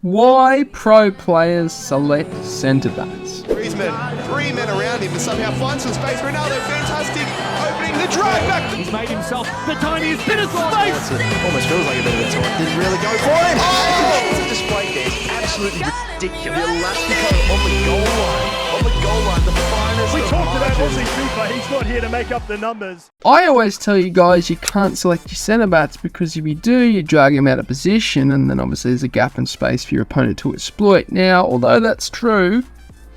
Why pro players select centre backs. Three men around him to somehow find some space. Ronaldo, fantastic, opening the drive back. He's made himself the tiniest bit of space. Almost feels like a bit of a taunt. Didn't really go for him. Oh! The display there is absolutely ridiculous. Elastico on the goal line. On the goal line, the finest. We of talked about margins. Aussie FIFA. He's not here to make up the numbers. I always tell you guys you can't select your centre backs because if you do, you drag them out of position and then obviously there's a gap in space for your opponent to exploit. Now, although that's true,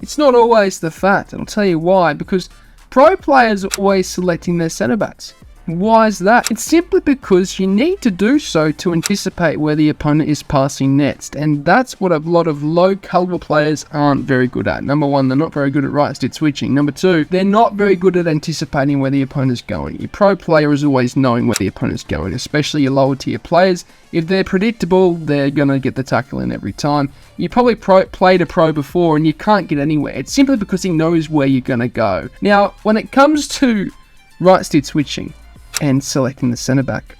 it's not always the fact, and I'll tell you why, because pro players are always selecting their centre backs. Why is that? It's simply because you need to do so to anticipate where the opponent is passing next, and that's what a lot of low caliber players aren't very good at. Number one, they're not very good at right stick switching. Number two, they're not very good at anticipating where the opponent's going. Your pro player is always knowing where the opponent's going, especially your lower tier players. If they're predictable, they're going to get the tackle in every time. You probably played a pro before and you can't get anywhere. It's simply because he knows where you're going to go. Now, when it comes to right stick switching and selecting the centre back,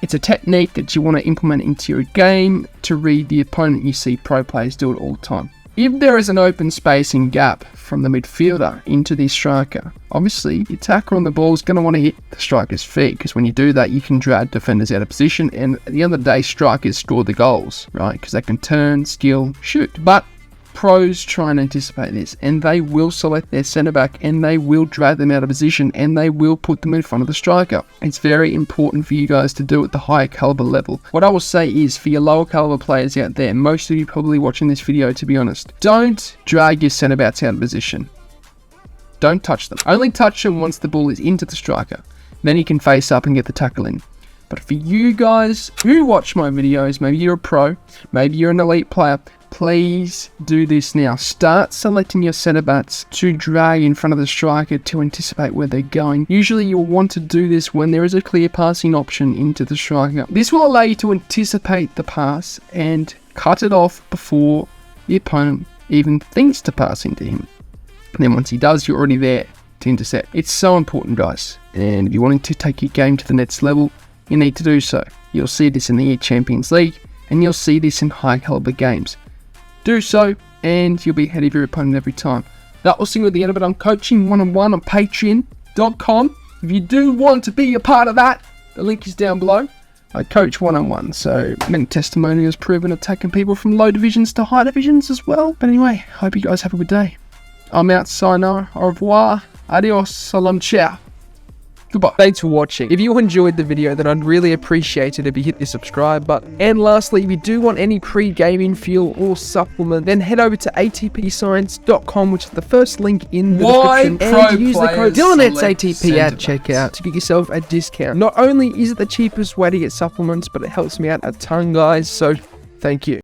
it's a technique that you want to implement into your game to read the opponent. You see pro players do it all the time. If there is an open space and gap from the midfielder into the striker, obviously your attacker on the ball is going to want to hit the striker's feet, because when you do that you can drag defenders out of position, and at the end of the day strikers score the goals, right? Because they can turn, skill, shoot. But pros try and anticipate this, and they will select their centre back and they will drag them out of position and they will put them in front of the striker. It's very important for you guys to do it at the higher caliber level. What I will say is, for your lower caliber players out there, most of you probably watching this video to be honest, don't drag your centre backs out of position. Don't touch them. Only touch them once the ball is into the striker. Then you can face up and get the tackle in. But for you guys who watch my videos, maybe you're a pro, maybe you're an elite player, please do this now. Start selecting your centre backs to drag in front of the striker to anticipate where they're going. Usually you'll want to do this when there is a clear passing option into the striker. This will allow you to anticipate the pass and cut it off before the opponent even thinks to pass into him. And then once he does, you're already there to intercept. It's so important, guys. And if you're wanting to take your game to the next level, you need to do so. You'll see this in the Champions League and you'll see this in high caliber games. Do so and you'll be ahead of your opponent every time. That will see you at the end of it. I'm coaching one-on-one on patreon.com. If you do want to be a part of that, the link is down below. I coach one-on-one, so many testimonials proven attacking people from low divisions to high divisions as well. But anyway, hope you guys have a good day. I'm out, sayonara, au revoir, adios, salam, ciao. Goodbye. Thanks for watching. If you enjoyed the video, then I'd really appreciate it if you hit the subscribe button. And lastly, if you do want any pre-gaming fuel or supplement, then head over to atpscience.com, which is the first link in the description, and use the code DYLANETSATP at checkout to get yourself a discount. Not only is it the cheapest way to get supplements, but it helps me out a ton, guys, so thank you.